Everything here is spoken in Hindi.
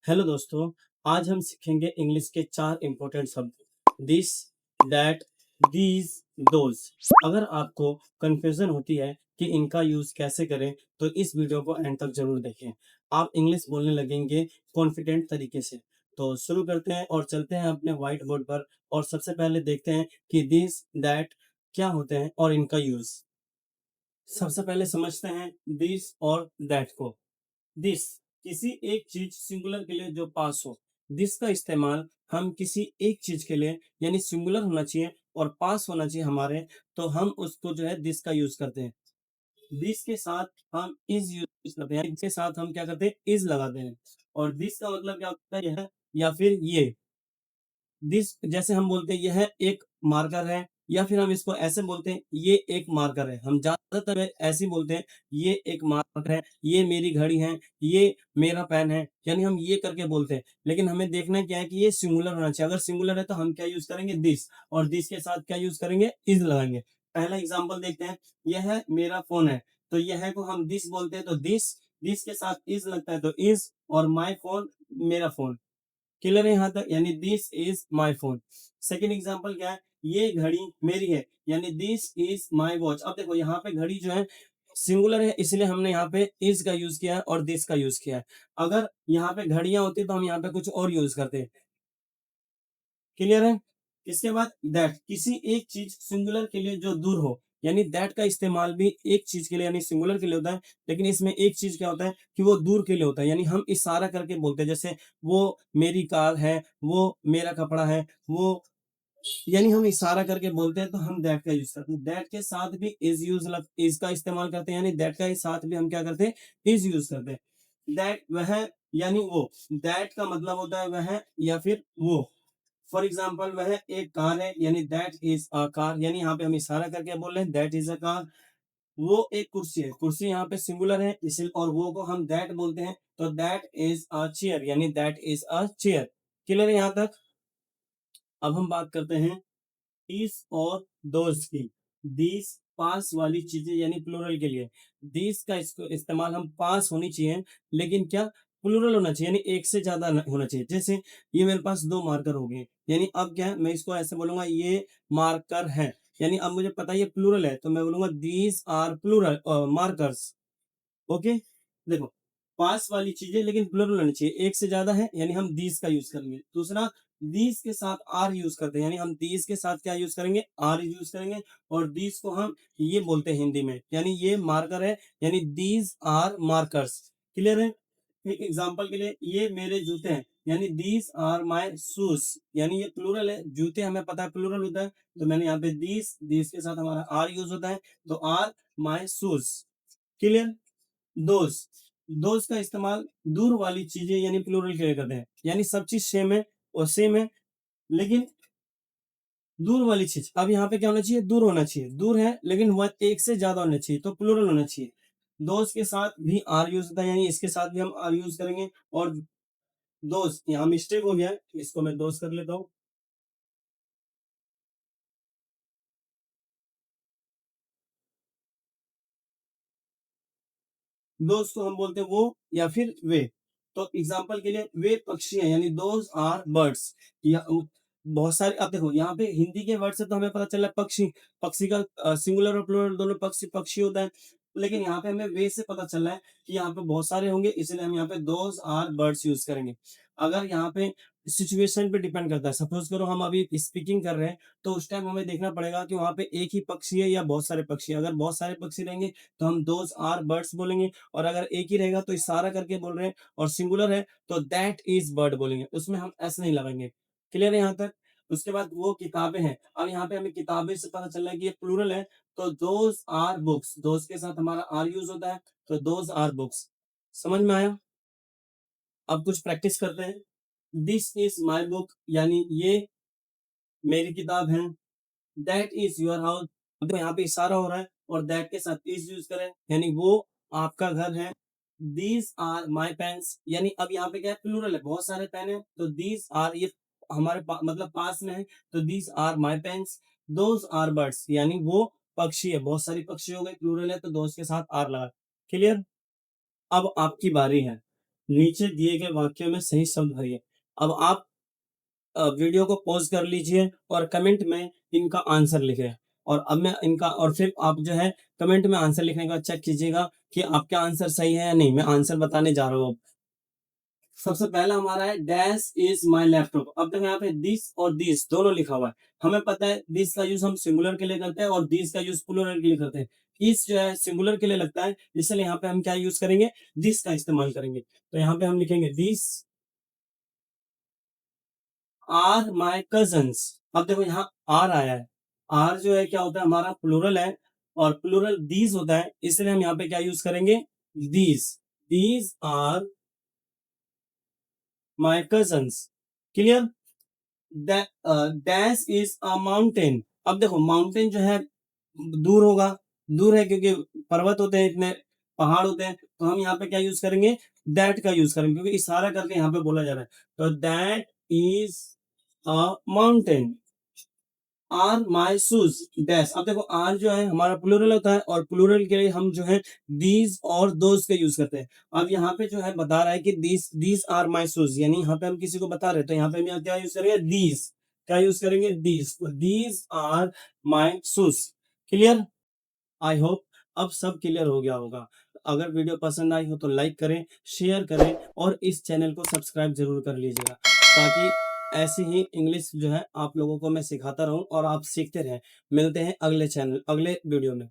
हेलो दोस्तों, आज हम सीखेंगे इंग्लिश के 4 इम्पोर्टेंट शब्द दिस, दैट, दीज, दोज। अगर आपको कन्फ्यूजन होती है कि इनका यूज़ कैसे करें, तो इस वीडियो को एंड तक ज़रूर देखें। आप इंग्लिश बोलने लगेंगे कॉन्फिडेंट तरीके से। तो शुरू करते हैं और चलते हैं अपने व्हाइट बोर्ड पर और सबसे पहले देखते हैं कि दिस, दैट क्या होते हैं और इनका यूज़। सबसे पहले समझते हैं दिस और दैट को। दिस किसी एक चीज सिंगुलर के लिए जो पास हो। दिस का इस्तेमाल हम किसी एक चीज के लिए यानी सिंगुलर होना चाहिए और पास होना चाहिए हमारे, तो हम उसको जो है दिस का यूज करते हैं। दिस के साथ हम इज यूज करते हैं, इसके साथ हम क्या करते हैं, इज लगाते हैं। और दिस का मतलब क्या होता है, यह या फिर ये। दिस जैसे हम बोलते हैं यह एक मार्कर है, या फिर हम इसको ऐसे बोलते हैं ये एक मार्कर है। हम ज्यादातर ऐसे ही बोलते हैं ये एक मार्कर है, ये मेरी घड़ी है, ये मेरा पेन है, यानी हम ये करके बोलते हैं। लेकिन हमें देखना है क्या है कि ये सिंगुलर होना चाहिए। अगर सिंगुलर है तो हम क्या यूज करेंगे, दिस। और दिस के साथ क्या यूज करेंगे, इज लगाएंगे। पहला एग्जाम्पल देखते हैं, यह मेरा फोन है, तो यह को हम दिस बोलते हैं तो दिस। दिस के साथ इज लगता है तो इज, और माई फोन मेरा फोन। क्लियर है यहाँ तक, यानी this is my phone. Second example क्या है, ये घड़ी मेरी है, यानी दिस इज माई वॉच। अब देखो यहाँ पे घड़ी जो है सिंगुलर है, इसलिए हमने यहाँ पे इज का यूज किया है और दिस का यूज किया है। अगर यहाँ पे घड़ियां होती तो हम यहाँ पे कुछ और यूज करते। क्लियर है। इसके बाद दैट, किसी एक चीज सिंगुलर के लिए जो दूर हो, यानी दैट का इस्तेमाल भी एक चीज के लिए यानी सिंगुलर के लिए होता है। लेकिन इसमें एक चीज क्या होता है कि वो दूर के लिए होता है, यानी हम इशारा करके बोलते हैं। जैसे वो मेरी कार है, वो मेरा कपड़ा है, वो, यानी हम इशारा करके बोलते हैं तो हम दैट का यूज करते हैं। दैट के साथ भी इज का इस्तेमाल करते हैं, यानी दैट का साथ भी हम क्या करते हैं, इज यूज करते हैं। दैट वह, यानी वो। दैट का मतलब होता है वह या फिर वो। फॉर एग्जाम्पल वह एक कार है, यानी दैट इज अ कार, यानी यहाँ पे हम इशारा करके बोल रहे हैं दैट इज अ कार। वो एक कुर्सी है, कुर्सी यहाँ पे सिंगुलर है इसी, और वो को हम दैट बोलते हैं तो दैट इज अ चेयर, यानी that is a chair. Clear है यहाँ तक। अब हम बात करते हैं इस और दोज की। दिस पास वाली चीजें यानी प्लूरल के लिए। दिस का इसको इस्तेमाल हम पास होनी चाहिए, लेकिन क्या, प्लूरल होना चाहिए, यानी एक से ज्यादा होना चाहिए। जैसे ये मेरे पास 2 मार्कर हो गए, यानी अब क्या है, मैं इसको ऐसे बोलूंगा ये मार्कर है, यानी अब मुझे पता है ये प्लूरल है तो मैं बोलूंगा these are plural markers. Okay. देखो, पास वाली चीजें लेकिन प्लुरल होनी चाहिए, एक से ज्यादा है यानी हम दीज का यूज करेंगे। दूसरा, दीज के साथ आर यूज करते हैं, यानी हम दीज के साथ क्या यूज करेंगे, आर यूज करेंगे। और दीज को हम ये बोलते हैं हिंदी में, यानी ये मार्कर है, यानी दीज आर मार्कर्स। क्लियर है। एक एग्जांपल के लिए, ये मेरे जूते हैं, यानी दीज आर माय शूज, यानी ये प्लूरल है, जूते हमें पता है प्लूरल होता है, तो मैंने यहाँ पे दीज, दीज के साथ हमारा आर यूज होता है तो आर माय शूज। क्लियर। दोस्त, दोस्त का इस्तेमाल दूर वाली चीजें यानी प्लूरल के लिए करते हैं, यानी सब चीज सेम है और सेम है, लेकिन दूर वाली चीज, अब यहाँ पे क्या होना चाहिए, दूर होना चाहिए। दूर है लेकिन वह एक से ज्यादा होना चाहिए तो प्लूरल होना चाहिए। दोस्त के साथ भी आर यूज होता है, यानी इसके साथ भी हम आर यूज करेंगे। और दोस्त, यहाँ मिस्टेक हो गया, इसको मैं दोस्त कर लेता हूँ। दोस्त को हम बोलते हैं वो या फिर वे। तो एग्जाम्पल के लिए, वे पक्षी हैं, यानी दोज आर बर्ड्स। या बहुत सारे, अब देखो यहाँ पे हिंदी के वर्ड से तो हमें पता चला पक्षी, पक्षी का सिंगुलर और प्लूरल दोनों पक्षी पक्षी होता है। लेकिन यहाँ पे हमें वे से पता चल रहा है कि यहाँ पे बहुत सारे होंगे, इसलिए हम यहाँ पे दोज आर बर्ड्स यूज करेंगे। अगर यहाँ पे सिचुएशन पे डिपेंड करता है, सपोज करो हम अभी स्पीकिंग कर रहे हैं, तो उस टाइम हमें देखना पड़ेगा कि वहाँ पे एक ही पक्षी है या बहुत सारे पक्षी। अगर बहुत सारे पक्षी रहेंगे तो हम दोज आर बर्ड्स बोलेंगे, और अगर एक ही रहेगा तो इशारा करके बोल रहे हैं, और सिंगुलर है तो दैट इज बर्ड बोलेंगे, उसमें हम एस नहीं लगाएंगे। क्लियर है यहाँ तक। उसके बाद वो किताबें हैं, अब यहाँ पे हमें किताबें से पता चल रहा है कि ये प्लूरल है, तो दोज आर बुक्स, दोज के साथ हमारा आर यूज होता है तो दोज आर बुक्स। समझ में आया। अब कुछ प्रैक्टिस करते हैं। दिस इज माई बुक, यानी ये मेरी किताब है। दैट इज योर हाउस, तो यहाँ पे इशारा हो रहा है और दैट के साथ इज यूज करें, यानी वो आपका घर है। दीज आर माई पेन्स, यानी अब यहाँ पे क्या है, प्लूरल है, बहुत सारे पेन है तो दीज आर, ये हमारे मतलब पास में है तो these are my pens. Those are birds, यानी वो पक्षी है, बहुत सारी पक्षी हो गए, प्लूरल है तो दोज के साथ आर लगा। क्लियर। अब आपकी बारी है। नीचे दिए गए वाक्यों में सही शब्द भरिए। अब आप वीडियो को पॉज़ कर लीजिए और कमेंट में इनका आंसर लिखें। और अब मैं इनका और फिर आप जो है कमेंट में आंसर लिखने के बाद चेक कीजिएगा कि आपका आंसर सही है या नहीं। मैं आंसर बताने जा रहा हूँ अब। सबसे पहला हमारा है डैश इज माई लैपटॉप। अब देखो यहाँ पे दिस और दिस दोनों लिखा हुआ है। हमें पता है दिस का यूज हम सिंगुलर के लिए करते हैं और दिस का यूज प्लूरल के लिए करते हैं। इस जो है सिंगुलर के लिए लगता है, इसलिए यहाँ पे हम क्या यूज करेंगे, दिस का इस्तेमाल करेंगे। तो यहाँ पे हम लिखेंगे दिस आर माई कजन्स। अब देखो यहाँ आर आया है। आर जो है क्या होता है, हमारा प्लूरल है और प्लूरल दीज होता है, इसलिए हम यहाँ पे क्या यूज करेंगे, these. These are my cousins. Clear. Dash is a mountain. अब देखो माउंटेन जो है दूर होगा, दूर है क्योंकि पर्वत होते हैं, इतने पहाड़ होते हैं, तो हम यहाँ पे क्या यूज करेंगे, दैट का यूज करेंगे क्योंकि इशारा करके यहाँ पे बोला जा रहा है। तो that is a mountain. Are my shoes dash. अब देखो आर जो है हमारा प्लूरल होता है और प्लूरल के लिए हम जो है दीज और दोज का यूज करते हैं। अब यहाँ पे जो है बता रहा है कि these these are my shoes, यानी यहाँ पे हम किसी को बता रहे हैं, तो यहाँ पे हम यहाँ क्या यूज करेंगे, दीज। क्या यूज करेंगे, these. These are my shoes. Clear. I hope अब सब क्लियर हो गया होगा। अगर वीडियो पसंद आई हो तो लाइक करें, शेयर करें और इस चैनल को सब्सक्राइब जरूर कर लीजिएगा, ताकि ऐसी ही इंग्लिश जो है आप लोगों को मैं सिखाता रहूं और आप सीखते रहें। मिलते हैं अगले वीडियो में।